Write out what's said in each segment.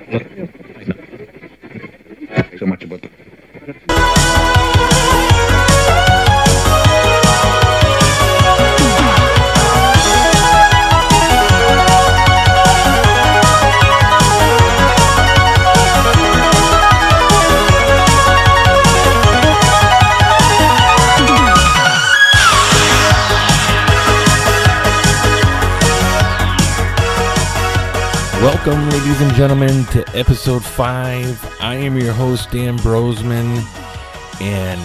So much about Welcome, ladies and gentlemen, to episode 5. I am your host, Dan Brosman, and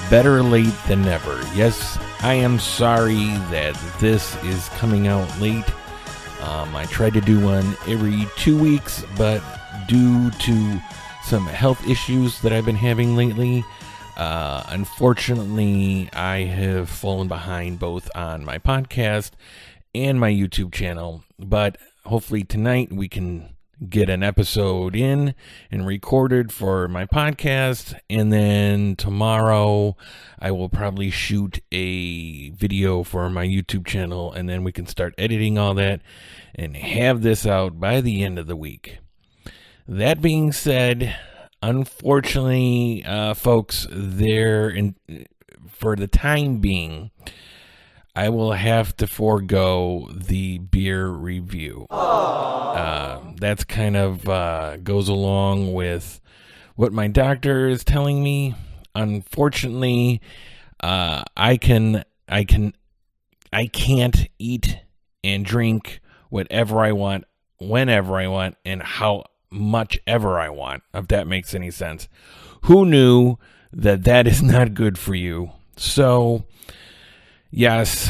better late than never. Yes, I am sorry that this is coming out late. I tried to do one every 2 weeks, but due to some health issues that I've been having lately, unfortunately, I have fallen behind both on my podcast and my YouTube channel, but hopefully tonight we can get an episode in and recorded for my podcast, and then tomorrow I will probably shoot a video for my YouTube channel, and then we can start editing all that and have this out by the end of the week. That being said, unfortunately, folks, for the time being, I will have to forego the beer review. That's kind of goes along with what my doctor is telling me. Unfortunately, I can't eat and drink whatever I want, whenever I want, and how much ever I want, if that makes any sense. Who knew that is not good for you? So, yes,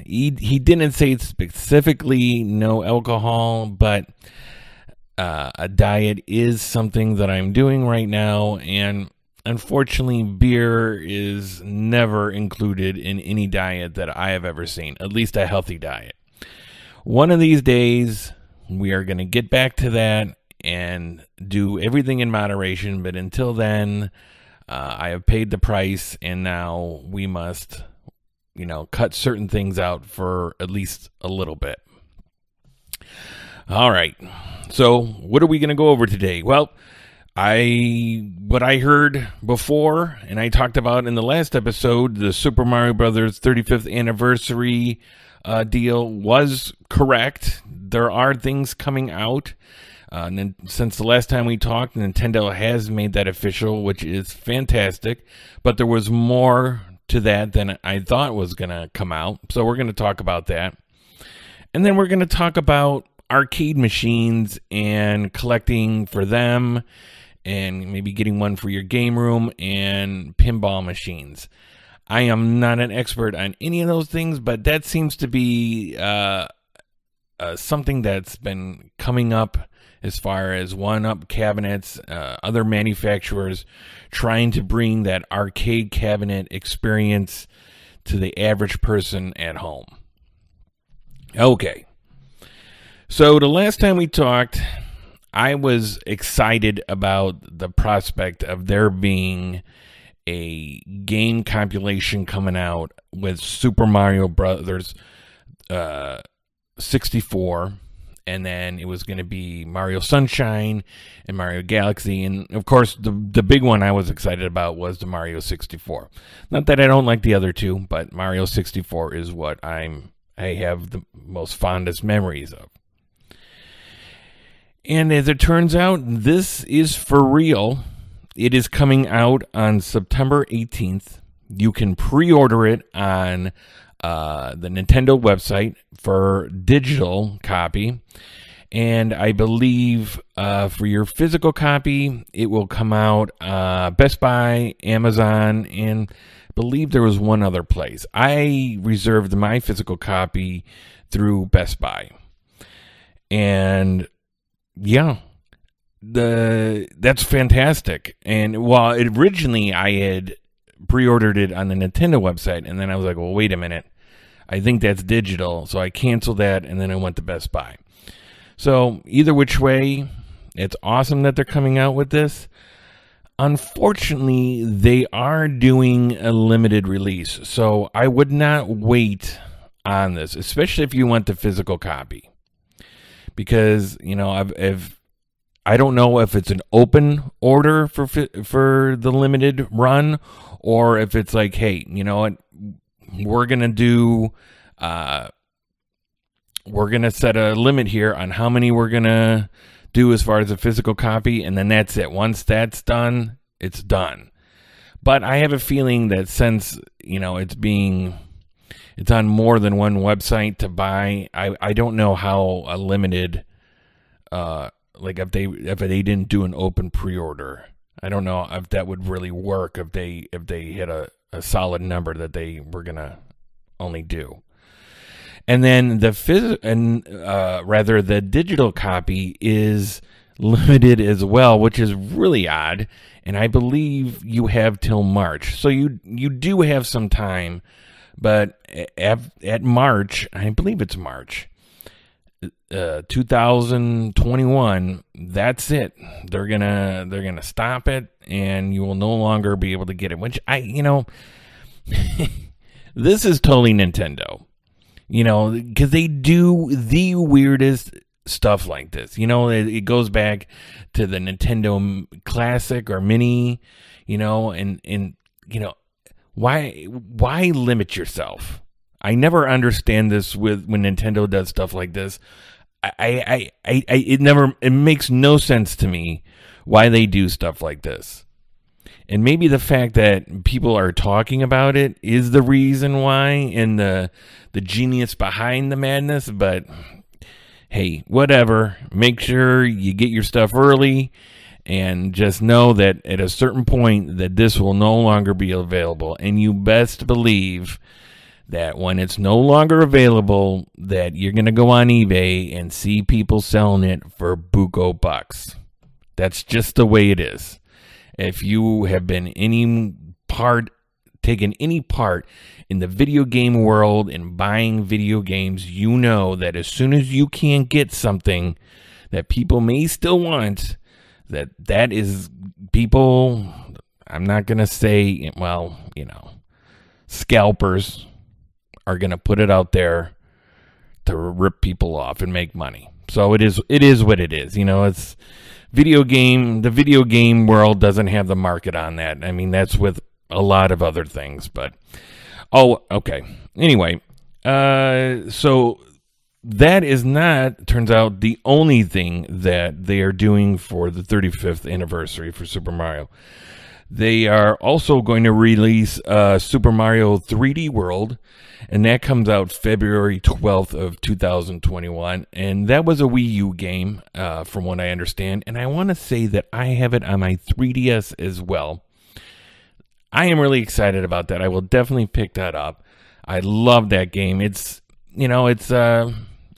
he didn't say specifically no alcohol, but a diet is something that I'm doing right now, and unfortunately, beer is never included in any diet that I have ever seen, at least a healthy diet. One of these days, we are going to get back to that and do everything in moderation, but until then, I have paid the price, and now we must cut certain things out for at least a little bit. All right. So what are we going to go over today? Well, what I heard before, and I talked about in the last episode, the Super Mario Brothers 35th anniversary deal was correct. There are things coming out. And since the last time we talked, Nintendo has made that official, which is fantastic. But there was more to that than I thought was going to come out. So we're going to talk about that. And then we're going to talk about arcade machines and collecting for them, and maybe getting one for your game room, and pinball machines. I am not an expert on any of those things, but that seems to be something that's been coming up as far as one-up cabinets, other manufacturers trying to bring that arcade cabinet experience to the average person at home. Okay. So the last time we talked, I was excited about the prospect of there being a game compilation coming out with Super Mario Brothers 64, and then it was going to be Mario Sunshine and Mario Galaxy, and of course the big one I was excited about was the Mario 64. Not that I don't like the other two, but Mario 64 is what I have the most fondest memories of. And as it turns out, this is for real. It is coming out on September 18th. You can pre-order it on the Nintendo website for digital copy. And I believe for your physical copy, it will come out Best Buy, Amazon, and I believe there was one other place. I reserved my physical copy through Best Buy. And yeah, that's fantastic. And while originally I had pre-ordered it on the Nintendo website, and then I was like, well, wait a minute, I think that's digital, so I canceled that, and then I went to Best Buy. So either which way, it's awesome that they're coming out with this. Unfortunately, they are doing a limited release, so I would not wait on this, especially if you want the physical copy. Because, you know, I don't know if it's an open order for the limited run, or if it's like, hey, you know what, we're gonna set a limit here on how many we're gonna do as far as a physical copy, and then that's it. Once that's done, it's done. But I have a feeling that since, you know, it's on more than one website to buy, I don't know how a limited, like if they didn't do an open pre-order, I don't know if that would really work if they hit a solid number that they were gonna only do. And then the digital copy is limited as well, which is really odd. And I believe you have till March, so you do have some time. But at March, I believe it's March, 2021. That's it. They're gonna stop it, and you will no longer be able to get it. Which this is totally Nintendo. You know, because they do the weirdest stuff like this. You know, it goes back to the Nintendo Classic or Mini, you know, and you know, why limit yourself? I never understand this when Nintendo does stuff like this. It makes no sense to me why they do stuff like this. And maybe the fact that people are talking about it is the reason why, and the genius behind the madness. But hey, whatever. Make sure you get your stuff early, and just know that at a certain point that this will no longer be available. And you best believe that when it's no longer available, that you're going to go on eBay and see people selling it for buco bucks. That's just the way it is. If you have been taken any part in the video game world and buying video games, you know that as soon as you can get something that people may still want, that is people, I'm not going to say, well, you know, scalpers are going to put it out there to rip people off and make money. So it is what it is. You know, it's the video game world doesn't have the market on that. I mean, that's with a lot of other things, but okay. Anyway, so that is not, turns out, the only thing that they are doing for the 35th anniversary for Super Mario. They are also going to release Super Mario 3D World, and that comes out February 12th of 2021. And that was a Wii U game, from what I understand. And I want to say that I have it on my 3DS as well. I am really excited about that. I will definitely pick that up. I love that game. It's a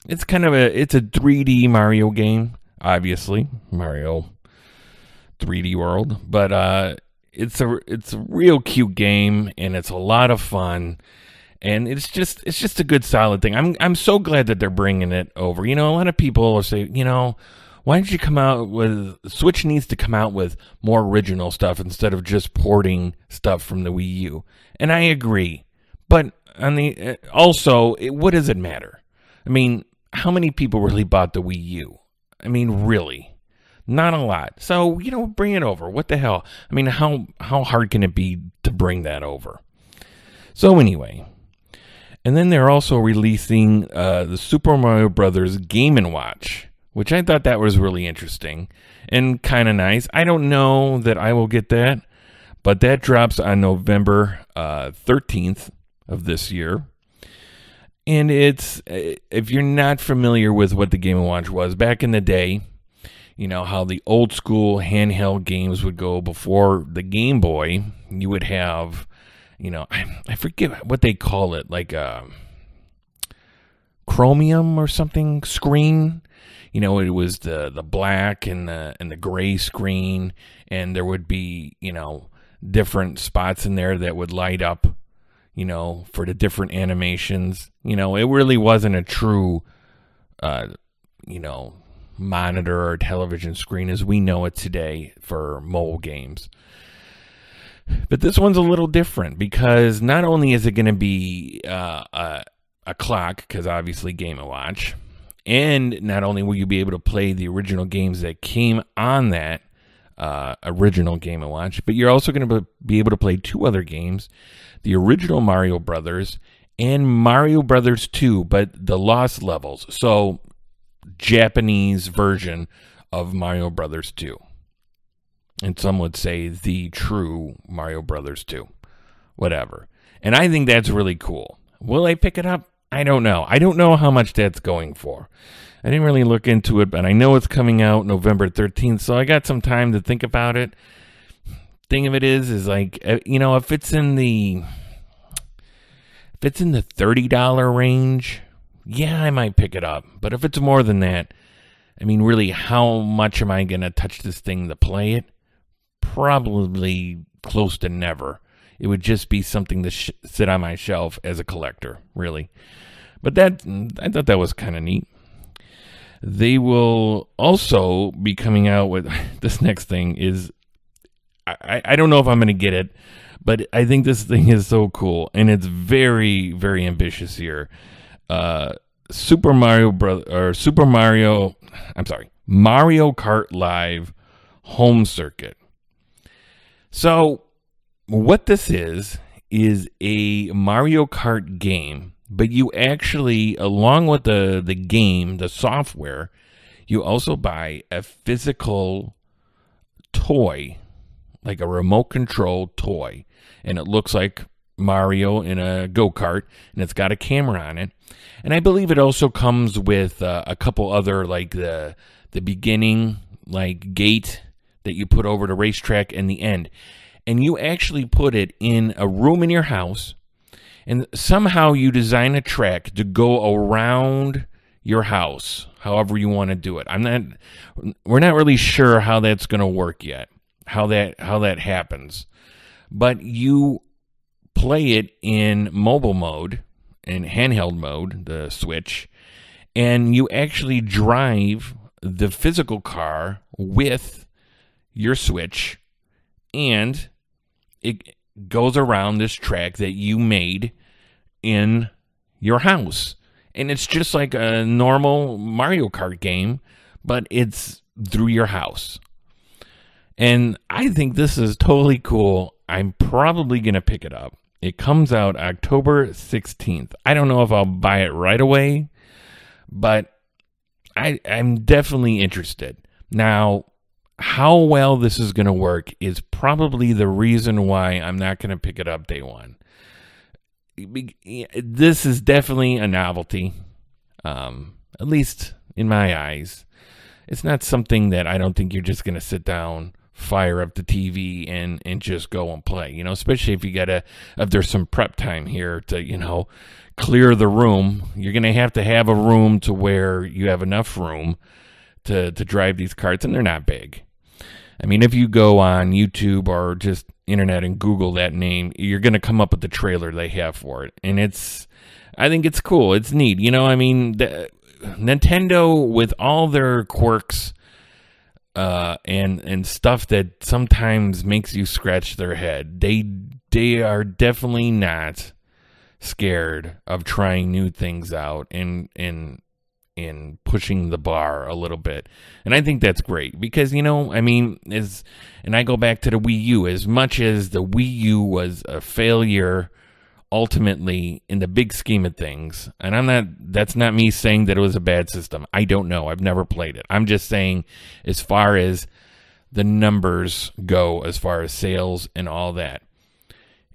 3D Mario game, obviously, Mario 3D World, but it's a real cute game, and it's a lot of fun, and it's just a good solid thing. I'm so glad that they're bringing it over. You know, a lot of people will say, you know, why don't you come out with, Switch needs to come out with more original stuff instead of just porting stuff from the Wii U. And I agree. But what does it matter? I mean, how many people really bought the Wii U? I mean, really? Not a lot. So, you know, bring it over. What the hell? I mean, how hard can it be to bring that over? So anyway, and then they're also releasing the Super Mario Brothers Game & Watch, which I thought that was really interesting and kind of nice. I don't know that I will get that, but that drops on November 13th of this year. And it's, if you're not familiar with what the Game & Watch was, back in the day, you know, how the old school handheld games would go before the Game Boy, you would have, you know, I forget what they call it, like a chromium or something screen. You know, it was the black and the gray screen, and there would be, you know, different spots in there that would light up, you know, for the different animations. You know, it really wasn't a true, you know, monitor or television screen as we know it today for mobile games. But this one's a little different because not only is it going to be a clock, because obviously Game & Watch, And not only will you be able to play the original games that came on that original Game & Watch, but you're also going to be able to play 2 other games, the original Mario Brothers and Mario Brothers 2, but the Lost Levels. So, Japanese version of Mario Brothers 2. And some would say the true Mario Brothers 2. Whatever. And I think that's really cool. Will I pick it up? I don't know. I don't know how much that's going for. I didn't really look into it, but I know it's coming out November 13th, so I got some time to think about it. Thing of it is like, if it's in the $30 range, yeah, I might pick it up. But if it's more than that, I mean, really, how much am I going to touch this thing to play it? Probably close to never. It would just be something to sit on my shelf as a collector, really. But I thought that was kind of neat. They will also be coming out with this next thing is, I don't know if I'm going to get it, but I think this thing is so cool, and it's very, very ambitious here. Mario Kart Live Home Circuit. So, what this is a Mario Kart game, but you actually, along with the game, the software, you also buy a physical toy, like a remote control toy, and it looks like Mario in a go-kart, and it's got a camera on it. And I believe it also comes with a couple other, like the beginning, like gate that you put over the racetrack and the end. And you actually put it in a room in your house, and somehow you design a track to go around your house, however you want to do it. We're not really sure how that's going to work yet, how that happens. But you play it in mobile mode, in handheld mode, the Switch, and you actually drive the physical car with your Switch, and it goes around this track that you made in your house. And it's just like a normal Mario Kart game, but it's through your house. And I think this is totally cool. I'm probably going to pick it up. It comes out October 16th. I don't know if I'll buy it right away, but I'm definitely interested. Now, how well this is going to work is probably the reason why I'm not going to pick it up day one. This is definitely a novelty, at least in my eyes. It's not something that I don't think you're just going to sit down, fire up the TV, and just go and play. Especially if if there's some prep time here to, clear the room. You're going to have a room to where you have enough room to drive these karts, and they're not big. I mean, if you go on YouTube or just internet and Google that name, you're going to come up with the trailer they have for it. And I think it's cool. It's neat. Nintendo, with all their quirks and stuff that sometimes makes you scratch their head, they are definitely not scared of trying new things out and pushing the bar a little bit. And I think that's great because, and I go back to the Wii U, as much as the Wii U was a failure ultimately in the big scheme of things, and that's not me saying that it was a bad system. I don't know. I've never played it. I'm just saying as far as the numbers go, as far as sales and all that,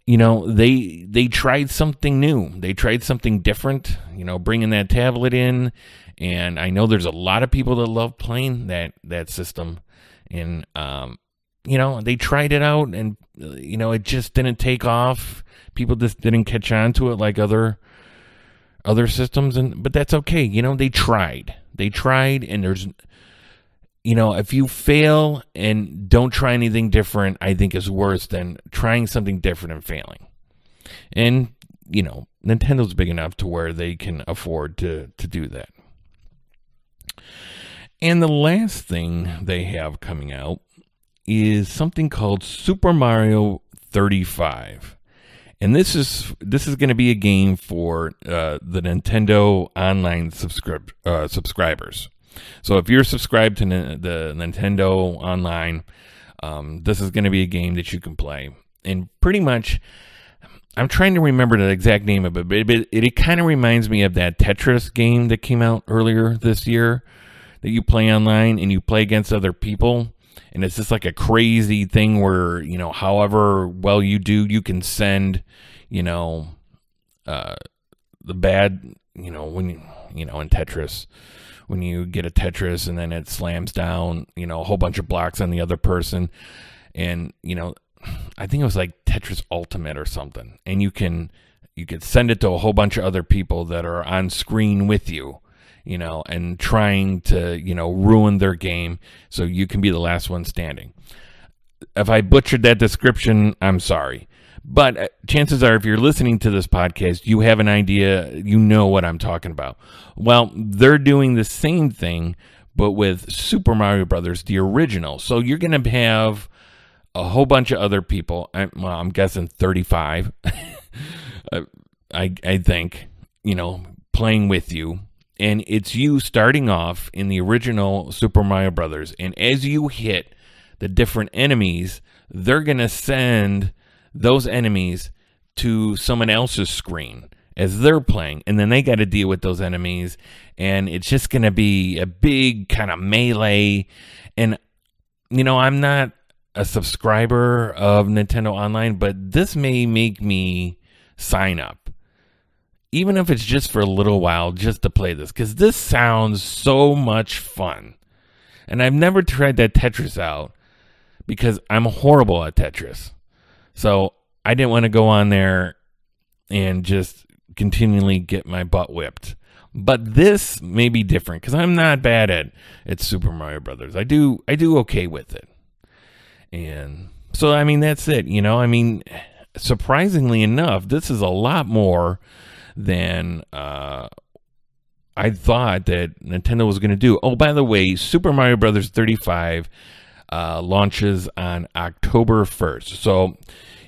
they tried something new. They tried something different, bringing that tablet in. And I know there's a lot of people that love playing that system. And, they tried it out, and, it just didn't take off. People just didn't catch on to it like other systems. But that's okay. They tried. And there's, if you fail and don't try anything different, I think is worse than trying something different and failing. And, Nintendo's big enough to where they can afford to do that. And the last thing they have coming out is something called Super Mario 35. And this is going to be a game for the Nintendo Online subscribers. So if you're subscribed to the Nintendo Online, this is going to be a game that you can play. And pretty much, I'm trying to remember the exact name of it, but it kind of reminds me of that Tetris game that came out earlier this year that you play online and you play against other people. And it's just like a crazy thing where, however well you do, you can send, the bad, when in Tetris, when you get a Tetris and then it slams down, a whole bunch of blocks on the other person. And, I think it was like Tetris Ultimate or something. And you could send it to a whole bunch of other people that are on screen with you, and trying to, ruin their game so you can be the last one standing. If I butchered that description, I'm sorry. But chances are, if you're listening to this podcast, you have an idea, you know what I'm talking about. Well, they're doing the same thing, but with Super Mario Brothers, the original. So you're going to have a whole bunch of other people. I'm guessing 35, I think, playing with you. And it's you starting off in the original Super Mario Brothers. And as you hit the different enemies, they're going to send those enemies to someone else's screen as they're playing. And then they got to deal with those enemies. And it's just going to be a big kind of melee. And, I'm not a subscriber of Nintendo Online, but this may make me sign up. Even if it's just for a little while, just to play this. Because this sounds so much fun. And I've never tried that Tetris out because I'm horrible at Tetris. So I didn't want to go on there and just continually get my butt whipped. But this may be different because I'm not bad at Super Mario Brothers. I do okay with it. And so, that's it. Surprisingly enough, this is a lot more than I thought that Nintendo was going to do. Oh, by the way, Super Mario Brothers 35 launches on October 1st. So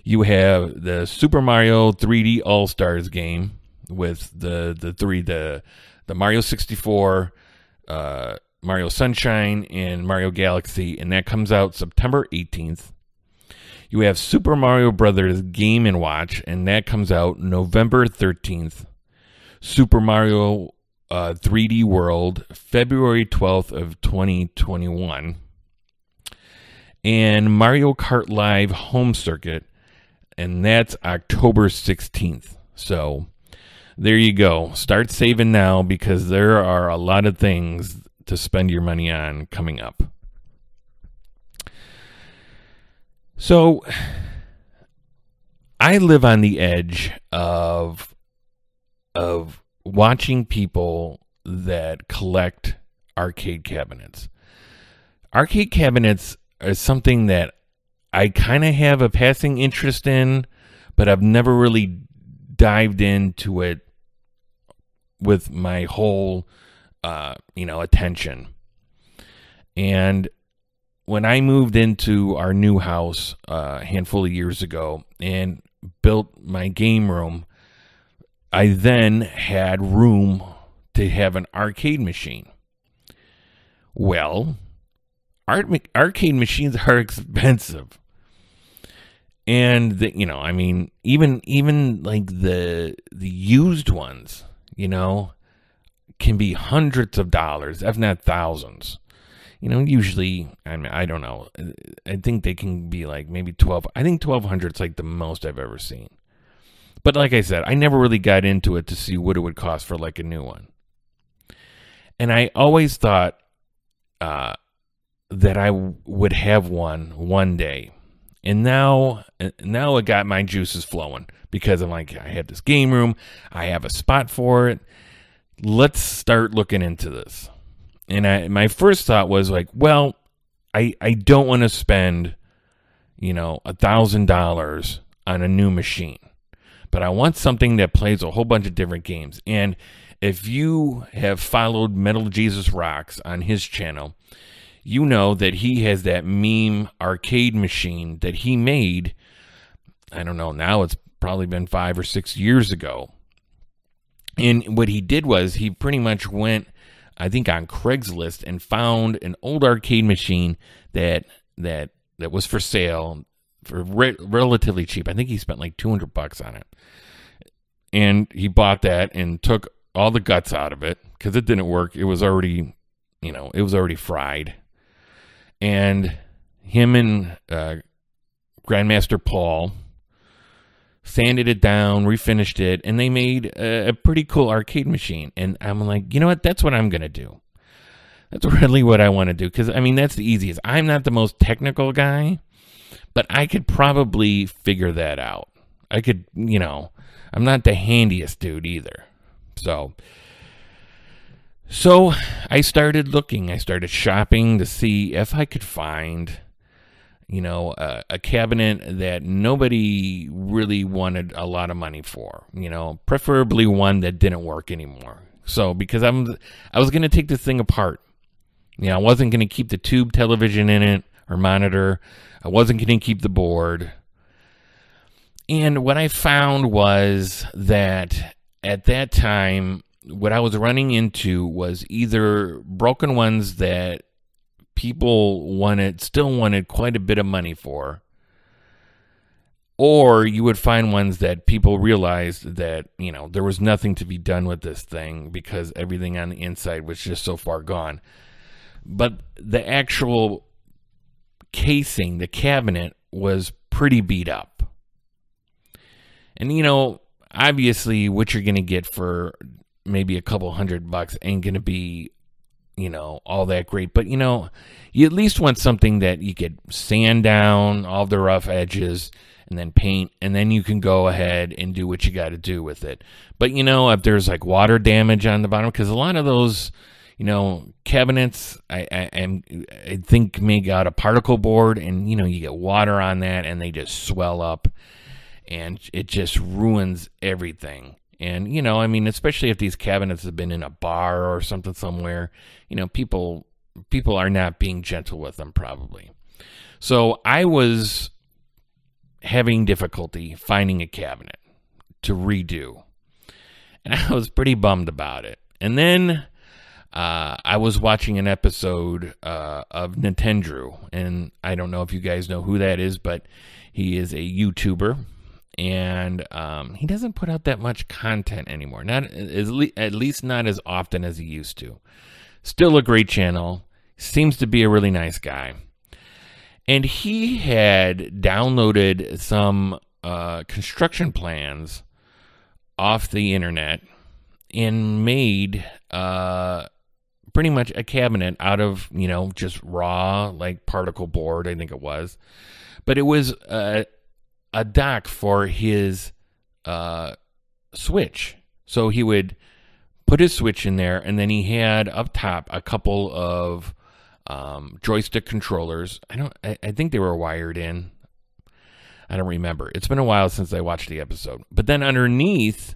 you have the Super Mario 3D All-Stars game with the Mario 64, Mario Sunshine, and Mario Galaxy, and that comes out September 18th. You have Super Mario Brothers Game & Watch, and that comes out November 13th. Super Mario 3D World, February 12th of 2021. And Mario Kart Live Home Circuit, and that's October 16th. So there you go. Start saving now because there are a lot of things to spend your money on coming up. So I live on the edge of watching people that collect arcade cabinets. Arcade cabinets are something that I kind of have a passing interest in, but I've never really dived into it with my whole attention. And when I moved into our new house a handful of years ago and built my game room, I then had room to have an arcade machine. Well, arcade machines are expensive. And even like the used ones, can be hundreds of dollars, if not thousands. Usually, I don't know. I think they can be like maybe 12. I think 1,200 is like the most I've ever seen. But like I said, I never really got into it to see what it would cost for like a new one. And I always thought that I would have one day. And now it got my juices flowing because I'm like, I have this game room. I have a spot for it. Let's start looking into this. And my first thought was like, well, I don't want to spend, $1,000 on a new machine. But I want something that plays a whole bunch of different games. And if you have followed Metal Jesus Rocks on his channel, you know that he has that meme arcade machine that he made. I don't know, now it's probably been 5 or 6 years ago. And what he did was he pretty much went, I think, on Craigslist and found an old arcade machine that was for sale for relatively cheap. I think he spent like $200 on it. And he bought that and took all the guts out of it because it didn't work. It was already, it was already fried. And him and Grandmaster Paul sanded it down, refinished it, and they made a pretty cool arcade machine. And I'm like, you know what? That's what I'm going to do. That's really what I want to do because, that's the easiest. I'm not the most technical guy, but I could probably figure that out. I could, I'm not the handiest dude either. So I started looking. I started shopping to see if I could find, a cabinet that nobody really wanted a lot of money for, preferably one that didn't work anymore. So because I was going to take this thing apart. I wasn't going to keep the tube television in it or monitor. I wasn't going to keep the board. And what I found was that at that time, what I was running into was either broken ones that people still wanted quite a bit of money for, or you would find ones that people realized that, there was nothing to be done with this thing because everything on the inside was just so far gone. But the actual casing, the cabinet, was pretty beat up. And, obviously what you're going to get for maybe a couple $100 ain't going to be, all that great. But, you at least want something that you could sand down all the rough edges and then paint, and then you can go ahead and do what you got to do with it. But, if there's like water damage on the bottom, because a lot of those, cabinets, I think may got a particle board, and, you get water on that and they just swell up. And it just ruins everything. And, especially if these cabinets have been in a bar or something somewhere, people are not being gentle with them probably. So I was having difficulty finding a cabinet to redo. And I was pretty bummed about it. And then I was watching an episode of Nintendo. And I don't know if you guys know who that is, but he is a YouTuber. And he doesn't put out that much content anymore. At least not as often as he used to. Still a great channel. Seems to be a really nice guy. And he had downloaded some construction plans off the internet and made pretty much a cabinet out of, just raw, like particle board, I think it was. But it was a dock for his Switch. So he would put his Switch in there, and then he had up top a couple of joystick controllers. I think they were wired in. I don't remember. It's been a while since I watched the episode. But then underneath,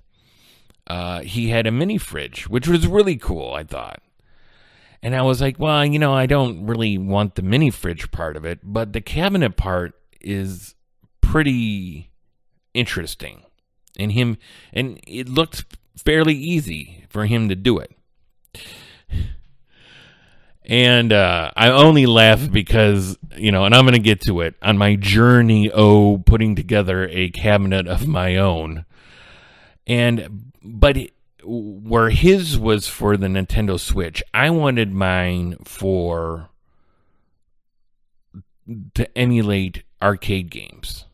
he had a mini fridge, which was really cool, I thought. And I was like, well, I don't really want the mini fridge part of it, but the cabinet part is pretty interesting. And it looked fairly easy for him to do it. And I only laugh because, and I'm going to get to it, on my journey, putting together a cabinet of my own. But where his was for the Nintendo Switch, I wanted mine to emulate arcade games.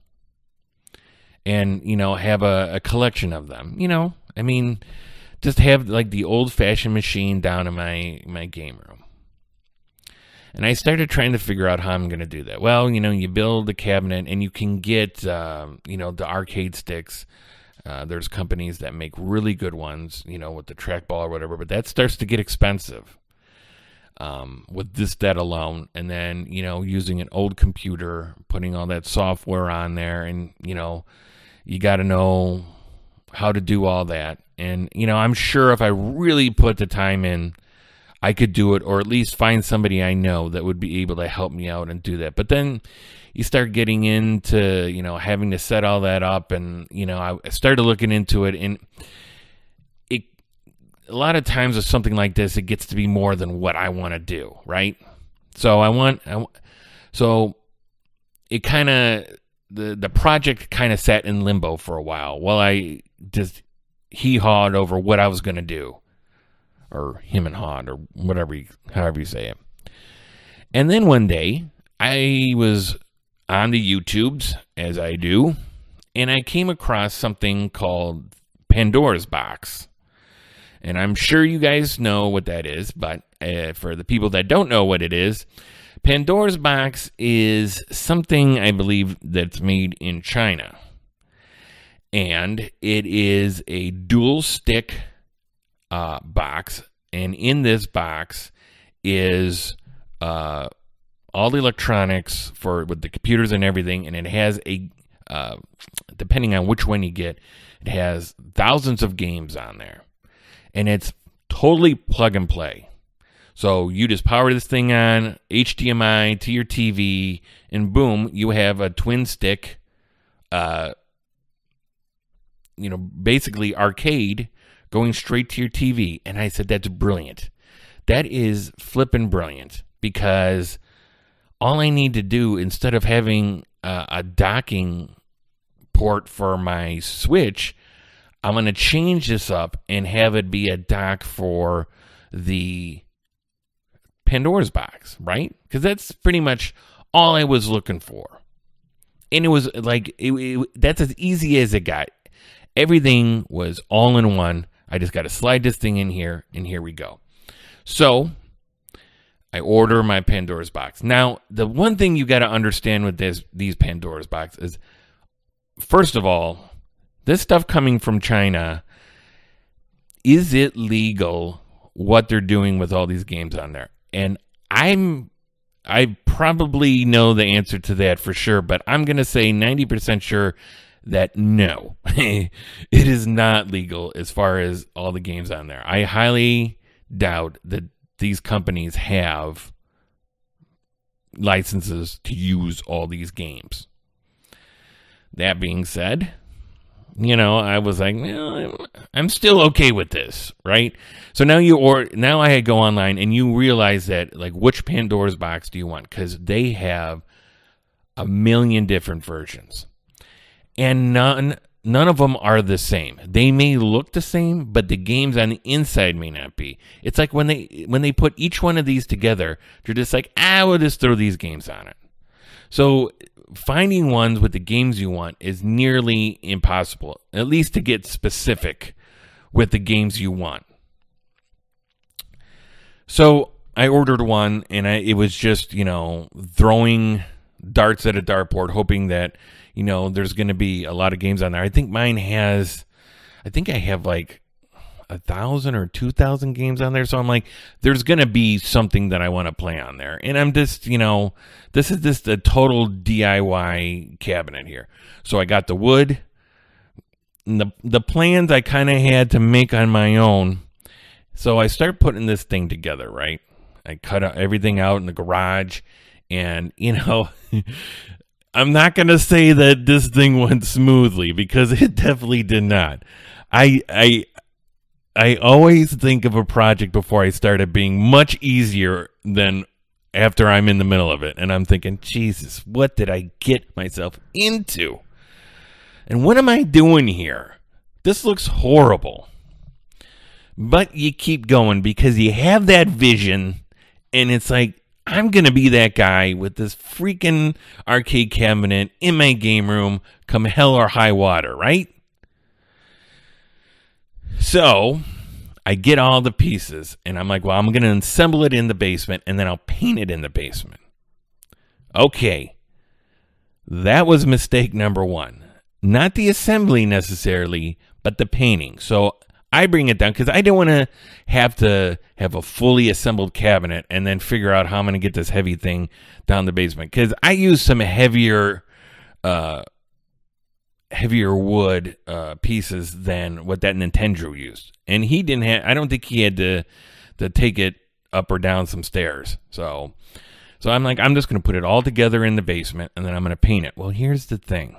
And, have a collection of them. Just have like the old-fashioned machine down in my game room. And I started trying to figure out how I'm going to do that. Well, you build a cabinet and you can get, the arcade sticks. There's companies that make really good ones, with the trackball or whatever, but that starts to get expensive with that alone. And then, using an old computer, putting all that software on there, and, you got to know how to do all that. And, I'm sure if I really put the time in, I could do it, or at least find somebody I know that would be able to help me out and do that. But then you start getting into, having to set all that up, and, I started looking into it, and a lot of times with something like this, it gets to be more than what I want to do, right? So so it kind of, the project kind of sat in limbo for a while I just hee-hawed over what I was going to do, or him and hawed, or however you say it. And then one day, I was on the YouTubes, as I do, and I came across something called Pandora's Box. And I'm sure you guys know what that is, but for the people that don't know what it is, Pandora's Box is something, I believe, that's made in China. And it is a dual stick box. And in this box is all the electronics with the computers and everything. And it has depending on which one you get, it has thousands of games on there. And it's totally plug and play. So you just power this thing on, HDMI to your TV, and boom, you have a twin stick, basically arcade going straight to your TV. And I said, that's brilliant. That is flippin' brilliant, because all I need to do, instead of having a docking port for my Switch, I'm going to change this up and have it be a dock for the Pandora's Box, right? Because that's pretty much all I was looking for. And it was like, that's as easy as it got. Everything was all in one. I just got to slide this thing in here, and here we go. So I order my Pandora's Box. Now, the one thing you got to understand with these Pandora's Box is, first of all, this stuff coming from China, is it legal what they're doing with all these games on there? And I probably know the answer to that for sure, but I'm going to say 90% sure that no, it is not legal as far as all the games on there. I highly doubt that these companies have licenses to use all these games. That being said, I was like, I'm still okay with this, right? So now I go online, and you realize that, like, which Pandora's Box do you want? Because they have a million different versions, and none of them are the same. They may look the same, but the games on the inside may not be. It's like when they put each one of these together, they're just like, we'll just throw these games on it. So finding ones with the games you want is nearly impossible, at least to get specific with the games you want. So I ordered one, and it was just, throwing darts at a dartboard, hoping that, there's going to be a lot of games on there. I think I have like 1,000 or 2,000 games on there. So I'm like, there's going to be something that I want to play on there. And I'm just, this is just a total DIY cabinet here. So I got the wood. And the plans I kind of had to make on my own. So I start putting this thing together, right? I cut everything out in the garage. And, I'm not going to say that this thing went smoothly, because it definitely did not. I always think of a project before I start it being much easier than after I'm in the middle of it. And I'm thinking, Jesus, what did I get myself into? And what am I doing here? This looks horrible. But you keep going, because you have that vision, and it's like, I'm going to be that guy with this freaking arcade cabinet in my game room come hell or high water, right? So I get all the pieces, and I'm like, well, I'm going to assemble it in the basement, and then I'll paint it in the basement. Okay. That was mistake number one. Not the assembly necessarily, but the painting. So I bring it down because I don't want to have a fully assembled cabinet and then figure out how I'm going to get this heavy thing down the basement. Because I use some heavier wood pieces than what that Nintendo used. And he didn't have, I don't think he had to take it up or down some stairs. So I'm like, I'm just going to put it all together in the basement, and then I'm going to paint it. Well, here's the thing.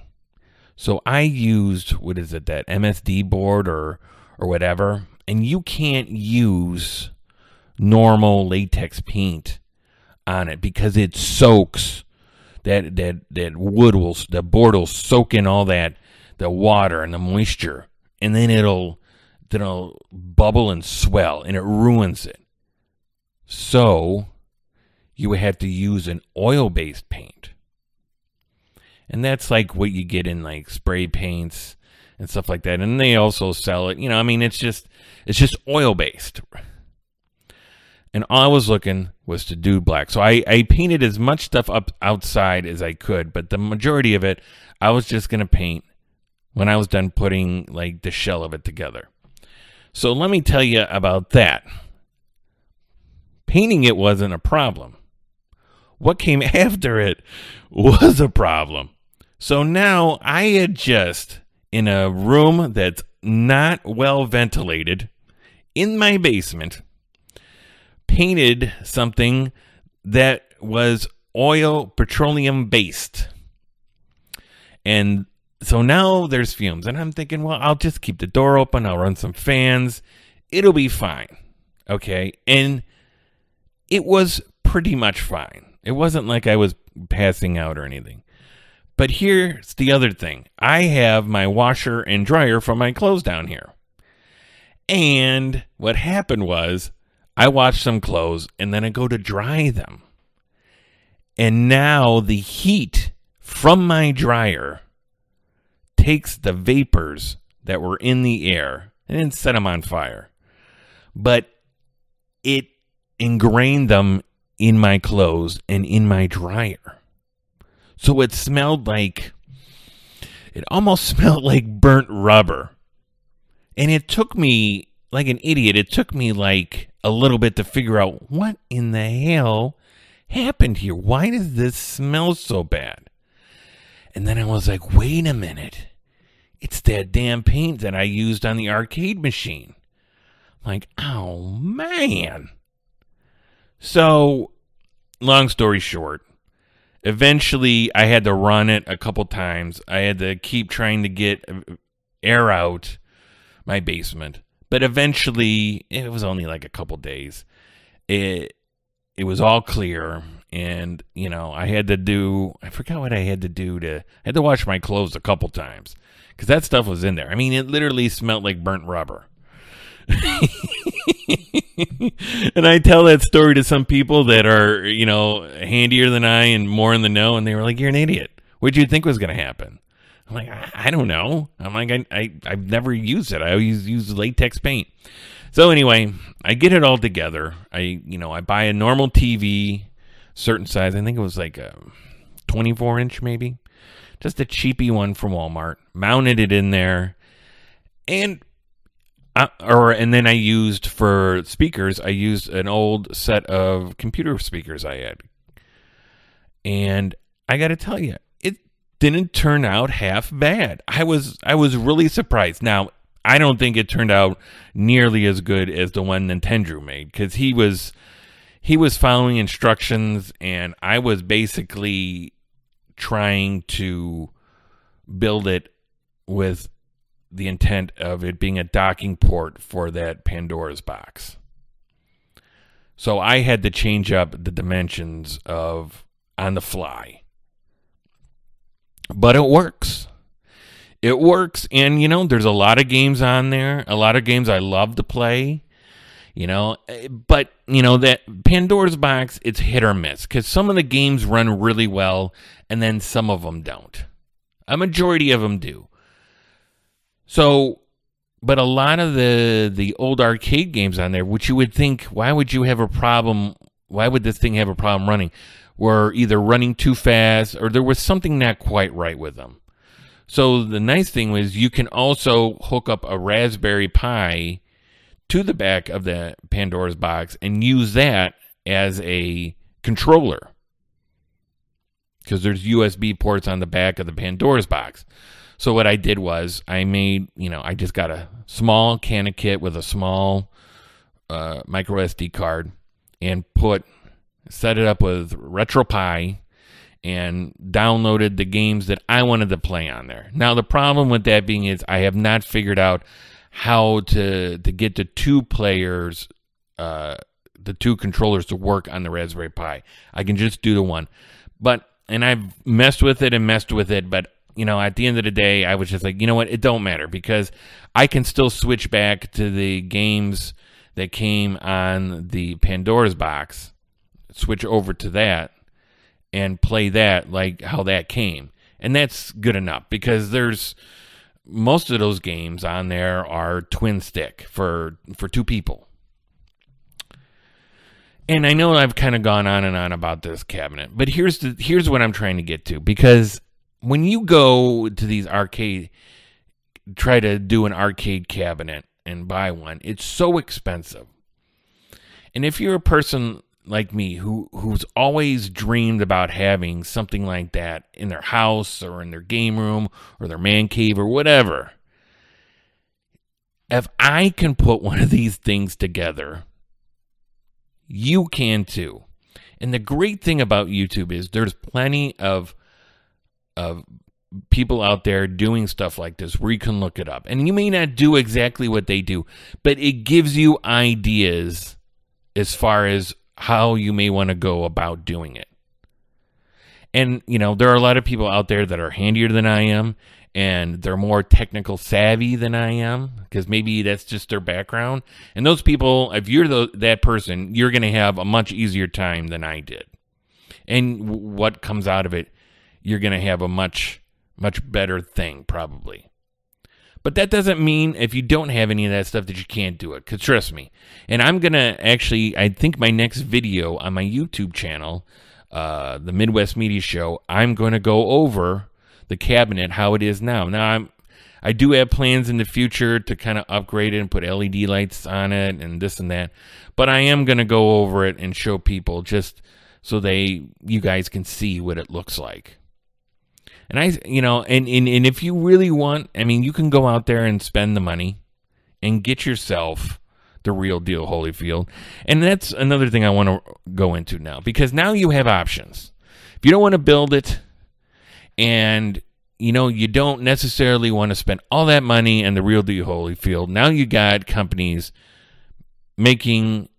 So I used, what is it, that MSD board or whatever, and you can't use normal latex paint on it because it soaks. That the board will soak in all that, the water and the moisture, and then it'll bubble and swell, and it ruins it. So you would have to use an oil-based paint. And that's like what you get in like spray paints and stuff like that. And they also sell it, it's just oil-based. And all I was looking was to do black. So I painted as much stuff up outside as I could, but the majority of it, I was just going to paint when I was done putting like the shell of it together. So let me tell you about that. Painting it wasn't a problem. What came after it was a problem. So now I adjust in a room that's not well ventilated in my basement, painted something that was petroleum based. And so now there's fumes, and I'm thinking, well, I'll just keep the door open. I'll run some fans. It'll be fine. Okay. And it was pretty much fine. It wasn't like I was passing out or anything. But here's the other thing. I have my washer and dryer for my clothes down here. And what happened was I washed some clothes and then I go to dry them. And now the heat from my dryer takes the vapors that were in the air and then set them on fire. But it ingrained them in my clothes and in my dryer. So it almost smelled like burnt rubber. And it took me, like an idiot, it took me like a little bit to figure out what in the hell happened here. Why does this smell so bad? And then I was like, wait a minute. It's that damn paint that I used on the arcade machine. I'm like, oh, man. So, long story short, eventually I had to run it a couple times. I had to keep trying to get air out my basement. But eventually, it was only like a couple days. It was all clear. And, I forgot what I had to do I had to wash my clothes a couple times. Because that stuff was in there. I mean, it literally smelled like burnt rubber. And I tell that story to some people that are, handier than I and more in the know, and they were like, you're an idiot. What did you think was going to happen? I'm like, I don't know. I'm like, I've never used it. I always use latex paint. So anyway, I get it all together. I buy a normal TV, certain size. I think it was like a 24-inch maybe. Just a cheapy one from Walmart. Mounted it in there. And then I used for speakers, I used an old set of computer speakers I had. And I got to tell you, it didn't turn out half bad. I was really surprised. Now, I don't think it turned out nearly as good as the one Nintendo made, because he was following instructions, and I was basically trying to build it with the intent of it being a docking port for that Pandora's box. So I had to change up the dimensions on the fly. But it works. It works. And, there's a lot of games on there. A lot of games I love to play. But, that Pandora's box, it's hit or miss. Because some of the games run really well, and then some of them don't. A majority of them do. So, but a lot of the old arcade games on there, which you would think, why would this thing have a problem running? Were either running too fast, or there was something not quite right with them. So the nice thing was you can also hook up a Raspberry Pi to the back of the Pandora's box and use that as a controller. Because there's USB ports on the back of the Pandora's box. So what I did was I just got a small can of kit with a small micro SD card, and set it up with RetroPie and downloaded the games that I wanted to play on there. Now, the problem with that being is I have not figured out how to get the two players, the two controllers to work on the Raspberry Pi. I can just do the one. And I've messed with it, but at the end of the day, I was just like, you know what, it don't matter, because I can still switch back to the games that came on the Pandora's box, switch over to that, and play that like how that came. And that's good enough, because most of those games on there are twin stick for two people. And I know I've kind of gone on and on about this cabinet, but here's what I'm trying to get to, because when you go to these try to do an arcade cabinet and buy one, it's so expensive. And if you're a person like me who's always dreamed about having something like that in their house or in their game room or their man cave or whatever, if I can put one of these things together, you can too. And the great thing about YouTube is there's plenty of people out there doing stuff like this where you can look it up. And you may not do exactly what they do, but it gives you ideas as far as how you may want to go about doing it. And, there are a lot of people out there that are handier than I am, and they're more technical savvy than I am, because maybe that's just their background. And those people, if you're that person, you're going to have a much easier time than I did. And what comes out of it, you're going to have a much, much better thing, probably. But that doesn't mean if you don't have any of that stuff that you can't do it, because trust me. And I'm going to I think my next video on my YouTube channel, the Midwest Media Show, I'm going to go over the cabinet, how it is now. Now, I do have plans in the future to kind of upgrade it and put LED lights on it and this and that. But I am going to go over it and show people just so you guys can see what it looks like. And and if you really want, you can go out there and spend the money and get yourself the real deal Holyfield. And that's another thing I want to go into now, because now you have options. If you don't want to build it, and you don't necessarily want to spend all that money on the real deal Holyfield, now you got companies making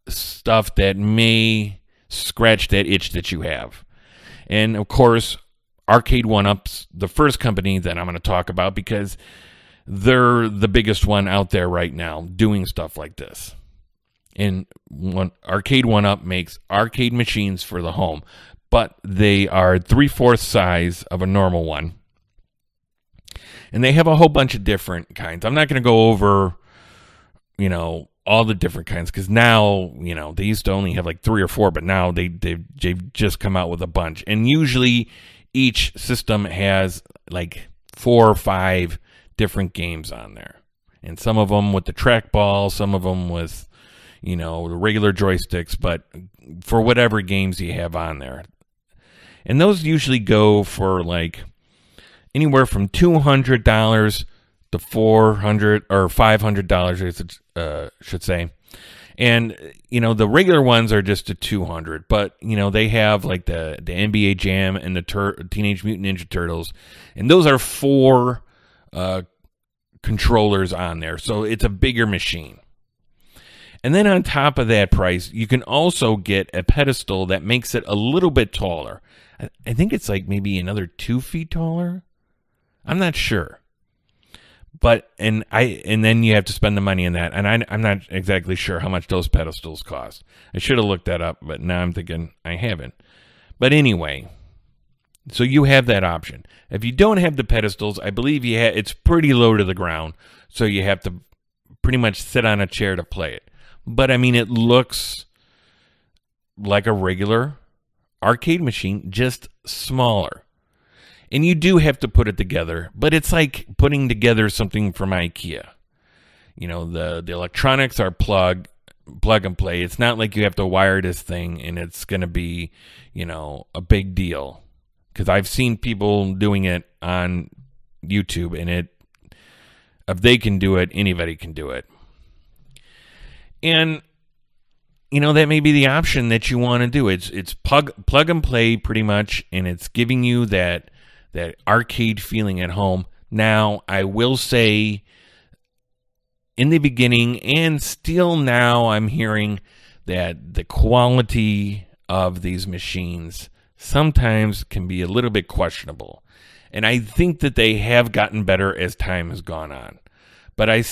stuff that may scratch that itch that you have. And of course, Arcade 1Up's the first company that I'm going to talk about, because they're the biggest one out there right now doing stuff like this. And Arcade 1Up makes arcade machines for the home, but they are 3/4 size of a normal one. And they have a whole bunch of different kinds. I'm not going to go over, all the different kinds, because now, they used to only have like 3 or 4, but now they've just come out with a bunch. And usually each system has like 4 or 5 different games on there. And some of them with the trackball, some of them with, the regular joysticks, but for whatever games you have on there. And those usually go for like anywhere from $200 to $400 or $500, I should say. And, the regular ones are just a $200, but, they have like the NBA Jam and the Teenage Mutant Ninja Turtles. And those are 4 controllers on there. So it's a bigger machine. And then on top of that price, you can also get a pedestal that makes it a little bit taller. I think it's like maybe another 2 feet taller. I'm not sure. But and then you have to spend the money on that, and I'm not exactly sure how much those pedestals cost. I should have looked that up, but now I'm thinking I haven't. But anyway, so you have that option. If you don't have the pedestals, I believe it's pretty low to the ground, so you have to pretty much sit on a chair to play it. But it looks like a regular arcade machine, just smaller. And you do have to put it together, but it's like putting together something from IKEA. The electronics are plug and play. It's not like you have to wire this thing and it's going to be, a big deal. Because I've seen people doing it on YouTube, and if they can do it, anybody can do it. And that may be the option that you want to do. It's plug and play pretty much, and it's giving you that arcade feeling at home. Now, I will say, in the beginning and still now, I'm hearing that the quality of these machines sometimes can be a little bit questionable. And I think that they have gotten better as time has gone on. But I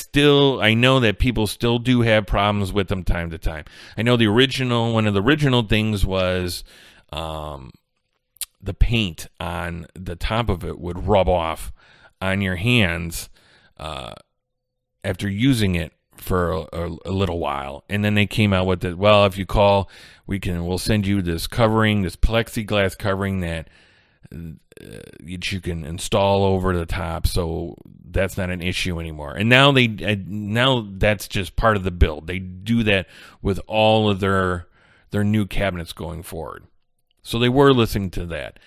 know that people still do have problems with them time to time. I know one of the original things was the paint on the top of it would rub off on your hands after using it for a little while. And then they came out with it. Well, if you call, we'll send you this plexiglass covering that you can install over the top, so that's not an issue anymore. And now now that's just part of the build. They do that with all of their new cabinets going forward. So they were listening to that.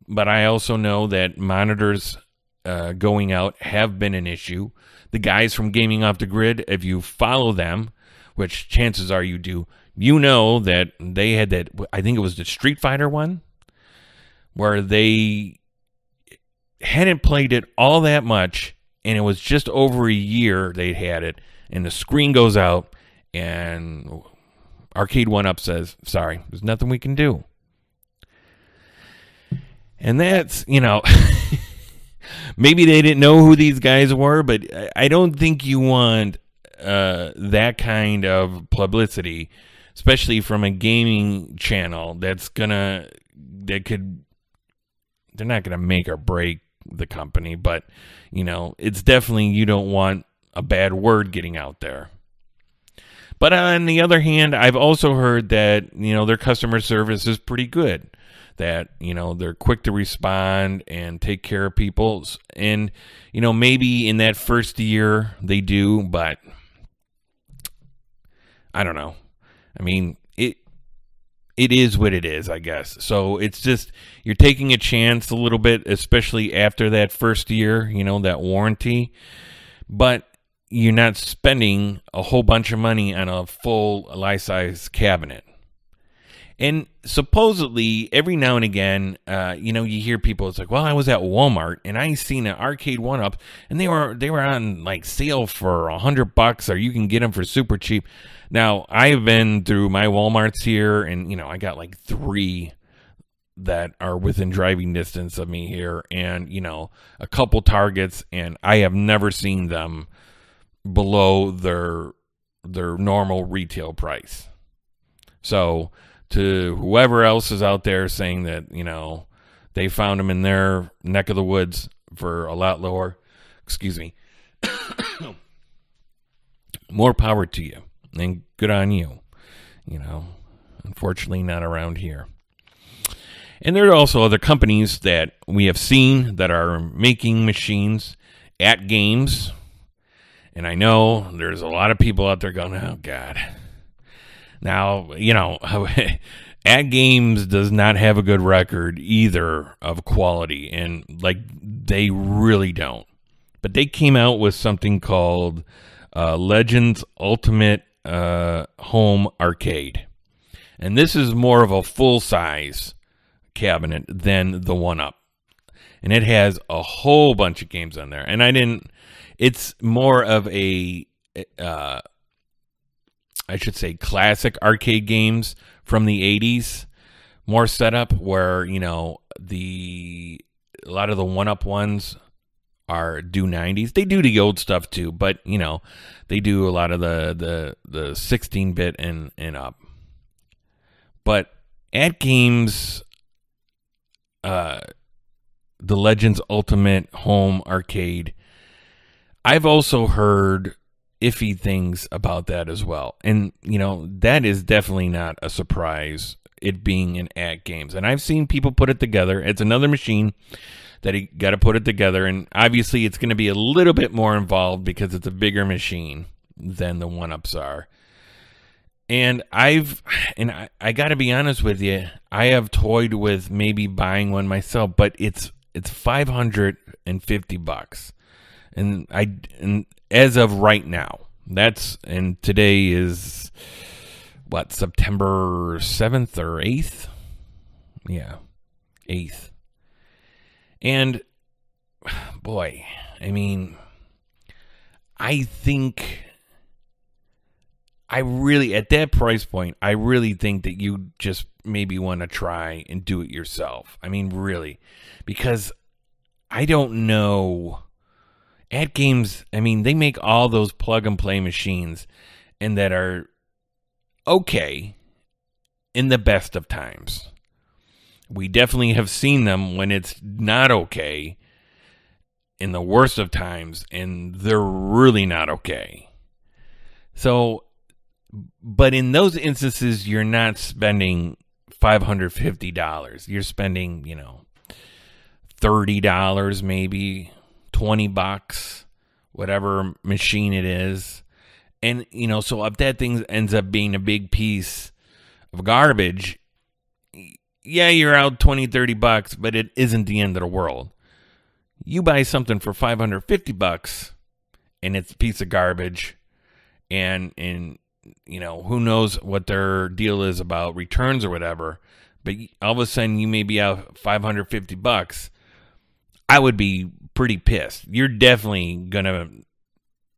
But I also know that monitors going out have been an issue. The guys from Gaming Off the Grid, if you follow them, which chances are you do, you know that they had that, I think it was the Street Fighter one, where they hadn't played it all that much, and it was just over a year they'd had it, and the screen goes out, and Arcade 1-Up says, sorry, there's nothing we can do. And that's, maybe they didn't know who these guys were, but I don't think you want that kind of publicity, especially from a gaming channel they're not going to make or break the company, but, it's definitely, you don't want a bad word getting out there. But on the other hand, I've also heard that, their customer service is pretty good, that, they're quick to respond and take care of people. And, maybe in that first year they do, but I don't know. I mean, it is what it is, I guess. So it's just, you're taking a chance a little bit, especially after that first year, that warranty. But you're not spending a whole bunch of money on a full life-size cabinet. And supposedly, every now and again, you hear people, it's like, well, I was at Walmart, and I seen an Arcade 1-Up, and they were on, like, sale for $100, or you can get them for super cheap. Now, I've been through my Walmarts here, and, I got, like, 3 that are within driving distance of me here, and, a couple Targets, and I have never seen them below their normal retail price. So, to whoever else is out there saying that, they found them in their neck of the woods for a lot lower, excuse me, more power to you, and good on you. Unfortunately not around here. And there are also other companies that we have seen that are making machines at games. And I know there's a lot of people out there going, oh, God. Now, At Games does not have a good record either of quality, and they really don't. But they came out with something called Legends Ultimate Home Arcade. And this is more of a full-size cabinet than the 1-Up. And it has a whole bunch of games on there. And it's more of a I should say classic arcade games from the 80s, more setup where, a lot of the 1-Up ones do 90s. They do the old stuff too, but, they do a lot of the 16-bit and up. But at Games, the Legends Ultimate Home Arcade, I've also heard iffy things about that as well. And, that is definitely not a surprise, it being in At Games. And I've seen people put it together. It's another machine that you got to put it together. And obviously it's going to be a little bit more involved because it's a bigger machine than the 1-Ups are. And I got to be honest with you, I have toyed with maybe buying one myself, but it's $550. And as of right now, and today is September 7th or 8th? Yeah, 8th. And, boy, I mean, I think at that price point, I really think that you just maybe want to try and do it yourself. I mean, really, because I don't know. At Games, I mean, they make all those plug and play machines and that are okay in the best of times. We definitely have seen them when it's not okay in the worst of times, and they're really not okay. So, but in those instances, you're not spending $550. You're spending, $30 maybe, $20, whatever machine it is. And, so if that thing ends up being a big piece of garbage, yeah, you're out $20-$30, but it isn't the end of the world. You buy something for $550 and it's a piece of garbage, and who knows what their deal is about returns or whatever, but all of a sudden you may be out $550. I would be pretty pissed. You're definitely gonna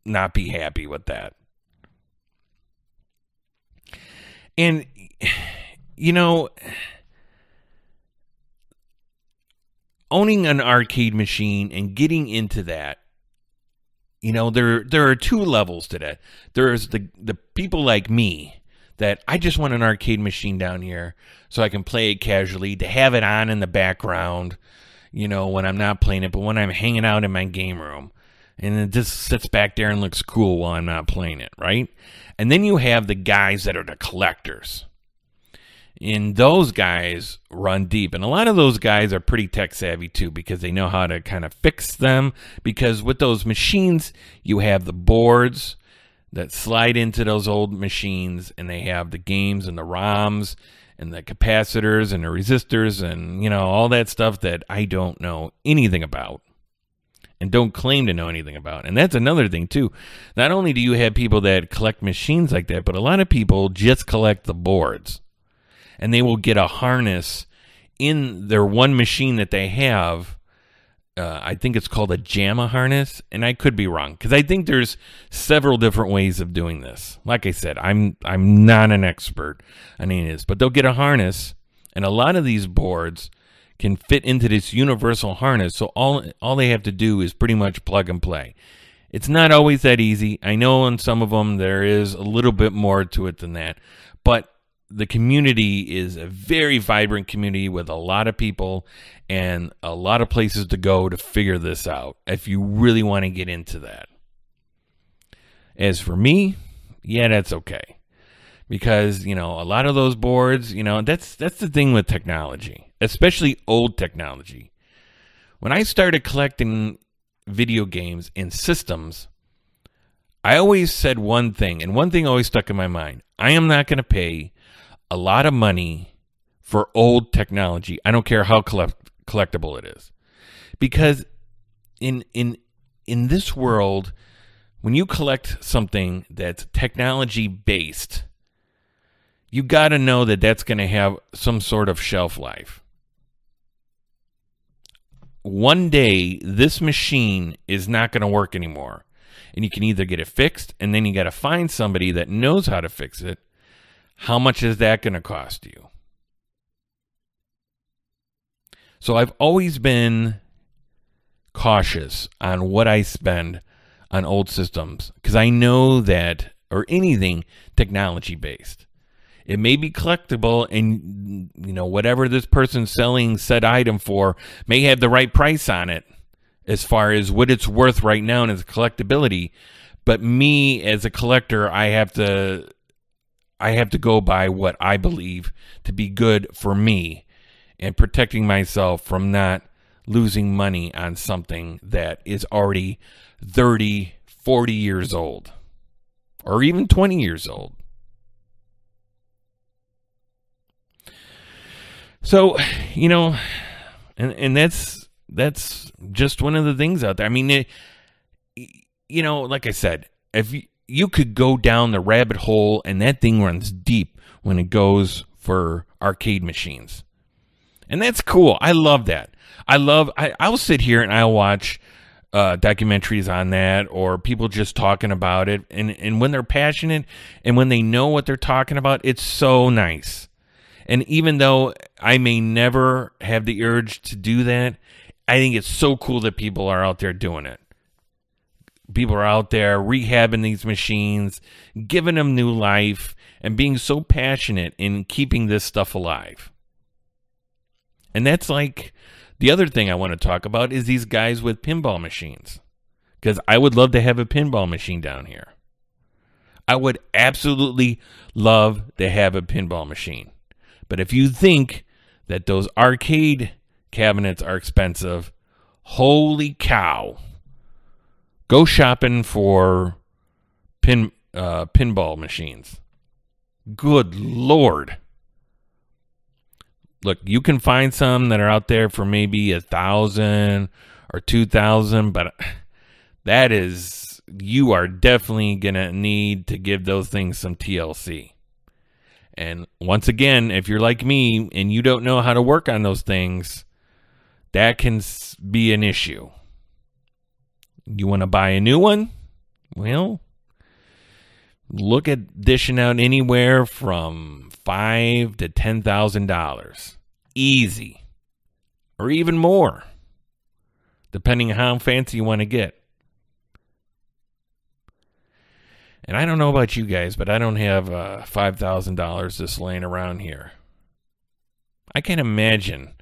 not be happy with that. And owning an arcade machine and getting into that, there are two levels to that. There's the people like me that I just want an arcade machine down here so I can play it casually, to have it on in the background, when I'm not playing it, but when I'm hanging out in my game room, and it just sits back there and looks cool while I'm not playing it, right? And then you have the guys that are the collectors. And those guys run deep. And a lot of those guys are pretty tech savvy too, because they know how to kind of fix them. Because with those machines, you have the boards that slide into those old machines, and they have the games and the ROMs and the capacitors and the resistors and, all that stuff that I don't know anything about and don't claim to know anything about. And that's another thing too. Not only do you have people that collect machines like that, but a lot of people just collect the boards. And they will get a harness in their one machine that they have. I think it's called a JAMA harness, and I could be wrong, because I think there's several different ways of doing this. Like I said, I'm not an expert on any of this, but they'll get a harness, and a lot of these boards can fit into this universal harness. So all they have to do is pretty much plug and play. It's not always that easy. I know on some of them there is a little bit more to it than that, but the community is a very vibrant community with a lot of people and a lot of places to go to figure this out if you really want to get into that. As for me, yeah, that's okay. Because, a lot of those boards, that's the thing with technology, especially old technology. When I started collecting video games and systems, I always said one thing, and one thing always stuck in my mind. I am not going to pay a lot of money for old technology. I don't care how collectible it is. Because in this world, when you collect something that's technology based, you got to know that that's going to have some sort of shelf life. One day, this machine is not going to work anymore. And you can either get it fixed, and then you got to find somebody that knows how to fix it. How much is that going to cost you? So I've always been cautious on what I spend on old systems, because I know that, or anything technology based, it may be collectible, and whatever this person's selling said item for may have the right price on it as far as what it's worth right now and its collectability. But me as a collector, I have to go by what I believe to be good for me, and protecting myself from not losing money on something that is already 30, 40 years old, or even 20 years old. So, and that's just one of the things out there. I mean, like I said, if you could go down the rabbit hole, and that thing runs deep when it goes for arcade machines. And that's cool. I love that. I'll sit here and I'll watch documentaries on that, or people just talking about it. And when they're passionate and when they know what they're talking about, it's so nice. And even though I may never have the urge to do that, I think it's so cool that people are out there doing it. People are out there rehabbing these machines, giving them new life, and being so passionate in keeping this stuff alive. And that's like the other thing I want to talk about is these guys with pinball machines. Because I would love to have a pinball machine down here. I would absolutely love to have a pinball machine. But if you think that those arcade cabinets are expensive, holy cow. Go shopping for pinball machines. Good Lord. Look, you can find some that are out there for maybe $1,000 or $2,000, but that is, you are definitely going to need to give those things some TLC. And once again, if you're like me and you don't know how to work on those things, that can be an issue. You want to buy a new one? Well, look at dishing out anywhere from $5,000 to $10,000. Easy. Or even more, depending on how fancy you want to get. And I don't know about you guys, but I don't have $5,000 just laying around here. I can't imagine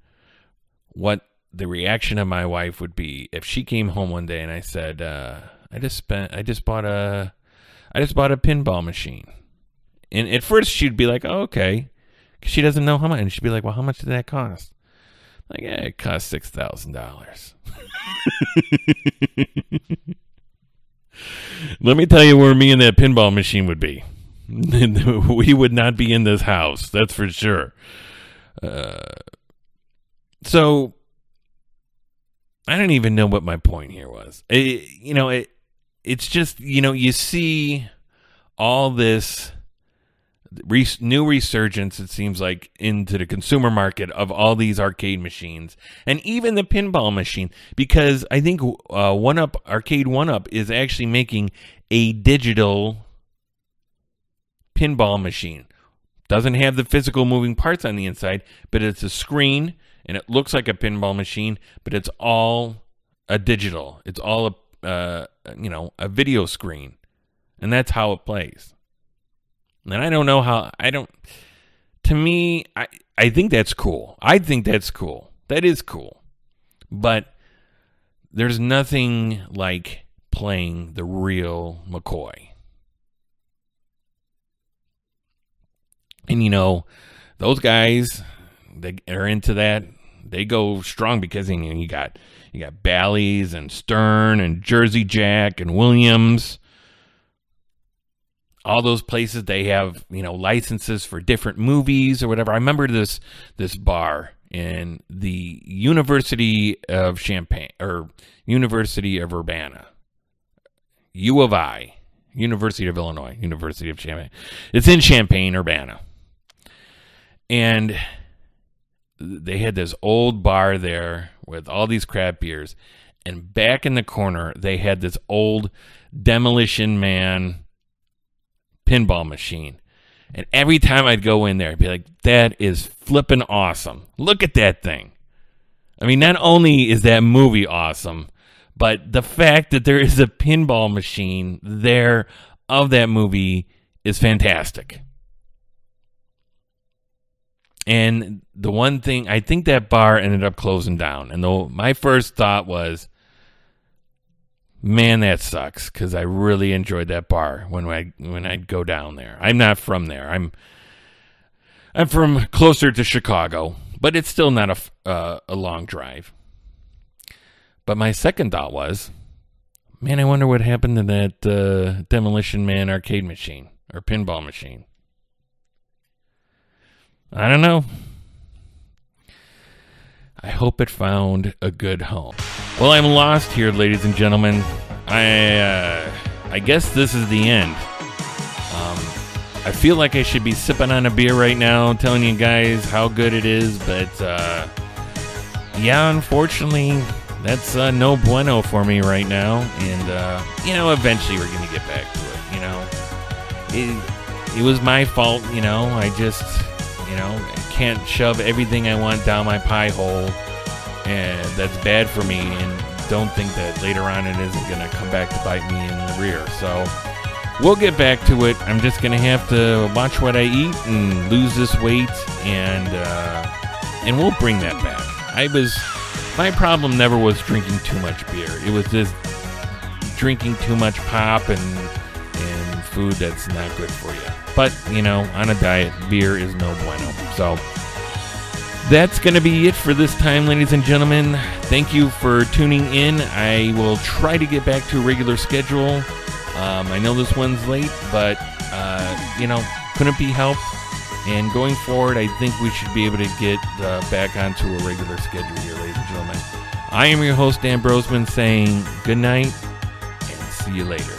what the reaction of my wife would be if she came home one day and I said, I just bought a pinball machine. And at first she'd be like, oh, okay. 'Cause she doesn't know how much. And she'd be like, well, how much did that cost? Like, yeah, it cost $6,000. Let me tell you where me and that pinball machine would be. We would not be in this house. That's for sure. So I don't even know what my point here was. It's just, you see all this new resurgence, it seems like, into the consumer market of all these arcade machines and even the pinball machine, because I think Arcade 1UP is actually making a digital pinball machine. Doesn't have the physical moving parts on the inside, but it's a screen and it looks like a pinball machine, but it's all a digital. It's all a video screen, and that's how it plays. And I don't know how, to me, I think that's cool. I think that's cool. That is cool. But there's nothing like playing the real McCoy. And those guys that are into that, they go strong because you got Bally's and Stern and Jersey Jack and Williams. All those places, they have, licenses for different movies or whatever. I remember this bar in the University of Champaign, or University of Urbana. U of I. University of Illinois. University of Champaign. It's in Champaign, Urbana. And they had this old bar there with all these craft beers. And back in the corner, they had this old Demolition Man pinball machine. And every time I'd go in there, I'd be like, that is flippin' awesome. Look at that thing. I mean, not only is that movie awesome, but the fact that there is a pinball machine there of that movie is fantastic. And the one thing, I think that bar ended up closing down. And my first thought was, man, that sucks, because I really enjoyed that bar when I'd go down there. I'm not from there. I'm from closer to Chicago, but it's still not a long drive. But my second thought was, man, I wonder what happened to that Demolition Man arcade machine or pinball machine. I don't know. I hope it found a good home. Well, I'm lost here, ladies and gentlemen. I guess this is the end. I feel like I should be sipping on a beer right now, telling you guys how good it is, but yeah, unfortunately, that's no bueno for me right now. And eventually we're gonna get back to it. It was my fault. I just I can't shove everything I want down my pie hole, and that's bad for me. And don't think that later on it isn't gonna come back to bite me in the rear. So we'll get back to it. I'm just gonna have to watch what I eat and lose this weight, and we'll bring that back. My problem never was drinking too much beer. It was just drinking too much pop and food that's not good for you. But, on a diet, beer is no bueno. So that's going to be it for this time, ladies and gentlemen. Thank you for tuning in. I will try to get back to a regular schedule. I know this one's late, but, couldn't be helped. And going forward, I think we should be able to get back onto a regular schedule here, ladies and gentlemen. I am your host, Dan Brosman, saying good night and see you later.